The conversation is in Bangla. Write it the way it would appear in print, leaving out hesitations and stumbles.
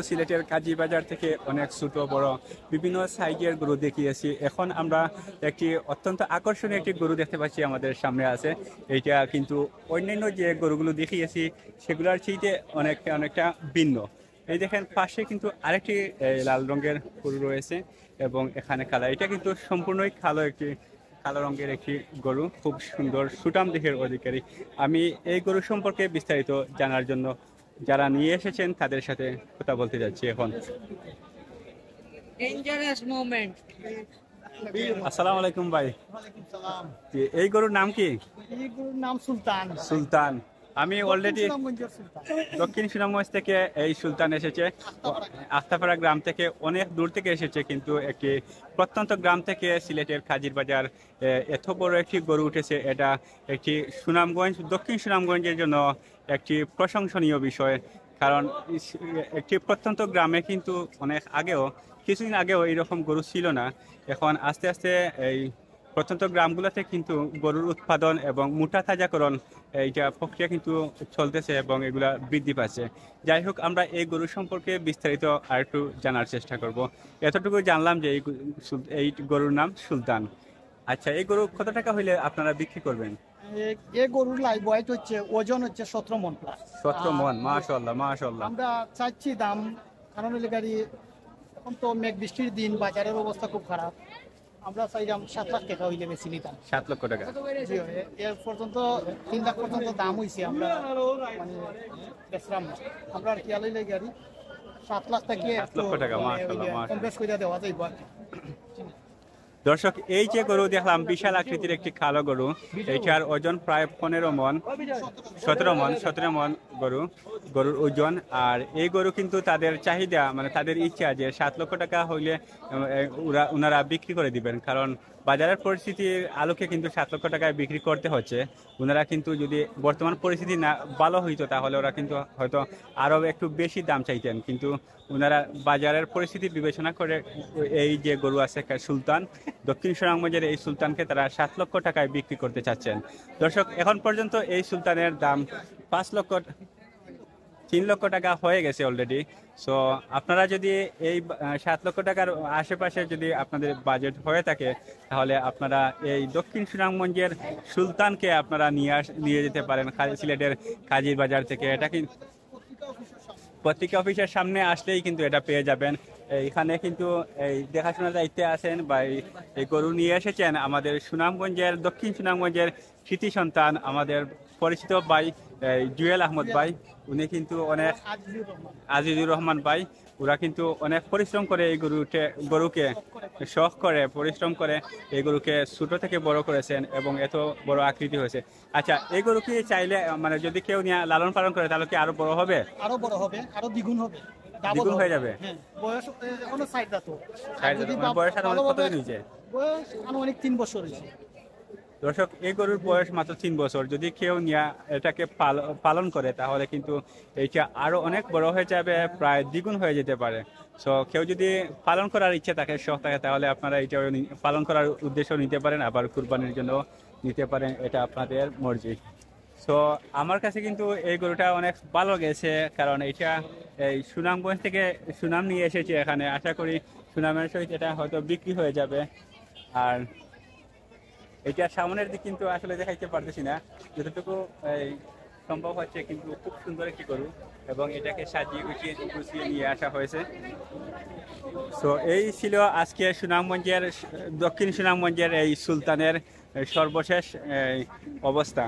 সিলেটের কাজী বাজার থেকে অনেক ছোট বড় বিভিন্ন সাইজের গরু দেখিয়েছি। এখন আমরা একটি অত্যন্ত আকর্ষণীয় একটি গরু দেখতে পাচ্ছি আমাদের সামনে আছে। এইটা কিন্তু অন্যান্য যে গরুগুলো দেখিয়েছি সেগুলোর চেয়ে অনেকটা ভিন্ন। এই দেখেন পাশে কিন্তু আরেকটি লাল রঙের গরু রয়েছে এবং এখানে কালো, এটা কিন্তু সম্পূর্ণই কালো রঙের একটি গরু, খুব সুন্দর সুঠাম দেহের অধিকারী। আমি এই গরু সম্পর্কে বিস্তারিত জানার জন্য যারা নিয়ে এসেছেন তাদের সাথে কথা বলতে যাচ্ছি এখন। আসসালামু আলাইকুম ভাই। এই গরুর নাম কি? এই গরুর নাম সুলতান। সুলতান। আমি অলরেডি দক্ষিণ সুনামগঞ্জ থেকে এই সুলতান এসেছে, আস্তাপাড়া গ্রাম থেকে অনেক দূর থেকে এসেছে, কিন্তু একটি প্রত্যন্ত গ্রাম থেকে সিলেটের কাজীর বাজার এত বড় একটি গরু উঠেছে। এটা একটি সুনামগঞ্জ, দক্ষিণ সুনামগঞ্জের জন্য একটি প্রশংসনীয় বিষয়। কারণ একটি প্রত্যন্ত গ্রামে কিন্তু কিছুদিন আগেও এইরকম গরু ছিল না। এখন আস্তে আস্তে এই প্রত্যন্ত গ্রামগুলোতে কিন্তু গরুর উৎপাদন এবং মোটা তাজাকরণ এইটা প্রক্রিয়া কিন্তু চলতেছে এবং এগুলা বৃদ্ধি পাচ্ছে। যাই হোক, আমরা এই গরু সম্পর্কে বিস্তারিত আর একটু জানার চেষ্টা করব। এতটুকু জানলাম যে এই গরুর নাম সুলতান। আচ্ছা, এই গরু কত টাকা হইলে আপনারা বিক্রি করবেন? এই গরুর লাইভ ওয়েট হচ্ছে, ওজন হচ্ছে 17 মণ প্লাস। 17 মণ, মাশাআল্লাহ মাশাআল্লাহ। আমরা চাচ্ছি দাম, কারণ গাড়ি এখন তো মেঘ বৃষ্টির দিন, বাজারের অবস্থা খুব খারাপ। আমরা চাইলাম 7 লাখ টাকা হইলে বেশি নিতাম। 7 লক্ষ টাকা? এর পর্যন্ত 3 লাখ পর্যন্ত দাম হয়েছে। আমরা মানে বেচলাম না, আমরা আর কি আলাইলে গাড়ি 7 লাখ টাকা 7 লক্ষ টাকা, মাশাআল্লাহ মাশাআল্লাহ। কম বেশ করে দেওয়া যাইব। দর্শক, এই যে গরু দেখলাম বিশাল আকৃতির একটি কালো গরু, এইটার ওজন প্রায় 17 মণ গরুর ওজন। আর এই গরু কিন্তু তাদের চাহিদা, মানে তাদের ইচ্ছা যে 7 লক্ষ টাকা হইলে ওনারা বিক্রি করে দিবেন। কারণ বাজারের পরিস্থিতির আলোকে কিন্তু 7 লক্ষ টাকায় বিক্রি করতে হচ্ছে। ওনারা কিন্তু যদি বর্তমান পরিস্থিতি না ভালো হইতো তাহলে ওরা কিন্তু হয়তো আরও একটু বেশি দাম চাইতেন, কিন্তু ওনারা বাজারের পরিস্থিতি বিবেচনা করে এই যে গরু আছে সুলতান, দক্ষিণ সুনামগঞ্জের এই সুলতানকে তারা 7 লক্ষ টাকায় বিক্রি করতে চাচ্ছেন। দর্শক, এখন পর্যন্ত এই সুলতানের দাম 3 লক্ষ টাকা হয়ে গেছে অলরেডি। সো আপনারা যদি এই 7 লক্ষ টাকার আশেপাশে যদি আপনাদের বাজেট হয়ে থাকে তাহলে আপনারা এই দক্ষিণ সুনামগঞ্জের সুলতানকে আপনারা নিয়ে যেতে পারেন সিলেটের কাজীর বাজার থেকে। এটা কিন্তু পত্রিকা অফিসের সামনে আসলেই কিন্তু এটা পেয়ে যাবেন। এখানে কিন্তু এই দেখাশোনার দায়িত্বে আছেন বা এই গরু নিয়ে এসেছেন আমাদের সুনামগঞ্জের, দক্ষিণ সুনামগঞ্জের কৃতি সন্তান, আমাদের পরিচিত ভাই জুয়েল আহমদ ভাই। উনি কিন্তু অনেক, আজিজুর রহমান ভাই, ওরা কিন্তু অনেক পরিশ্রম করে এই গরুকে শখ করে পরিশ্রম করে এই গরুকে ছোট থেকে বড় করেছেন এবং এত বড় আকৃতি হয়েছে। আচ্ছা, এই গরু কি চাইলে, মানে যদি কেউ নিয়ে লালন পালন করে তাহলে কি আরো বড় হবে? আরো বড় হবে, আরো দ্বিগুণ হবে, দ্বিগুণ হয়ে যাবে। বয়স এখনো 60 দাঁত। বয়স কতদিন হয়েছে? বয়স আনুমানিক 3 বছর হয়েছে। দর্শক, এই গরুর বয়স মাত্র 3 বছর। যদি কেউ নিয়ে এটাকে পালন করে তাহলে কিন্তু এইটা আরো অনেক বড় হয়ে যাবে, প্রায় দ্বিগুণ হয়ে যেতে পারে। সো কেউ যদি পালন করার ইচ্ছে থাকে, শখ থাকে, তাহলে আপনারা এটা পালন করার উদ্দেশ্য নিতে পারেন, আবার কুরবানির জন্য নিতে পারেন, এটা আপনাদের মর্জি। সো আমার কাছে কিন্তু এই গরুটা অনেক ভালো গেছে, কারণ এটা এই সুনামগঞ্জ থেকে সুনাম নিয়ে এসেছে এখানে। আশা করি সুনামের সহিত এটা হয়তো বিক্রি হয়ে যাবে। আর এটা সামনের দিক কিন্তু আসলে দেখাইতে পারতেছি না, যতটুকু সম্ভব হচ্ছে, কিন্তু খুব সুন্দর একটি গরু এবং এটাকে সাজিয়ে গুছিয়ে নিয়ে আসা হয়েছে। সো এই ছিল আজকে সুনামগঞ্জের, দক্ষিণ সুনামগঞ্জের এই সুলতানের সর্বশেষ অবস্থা।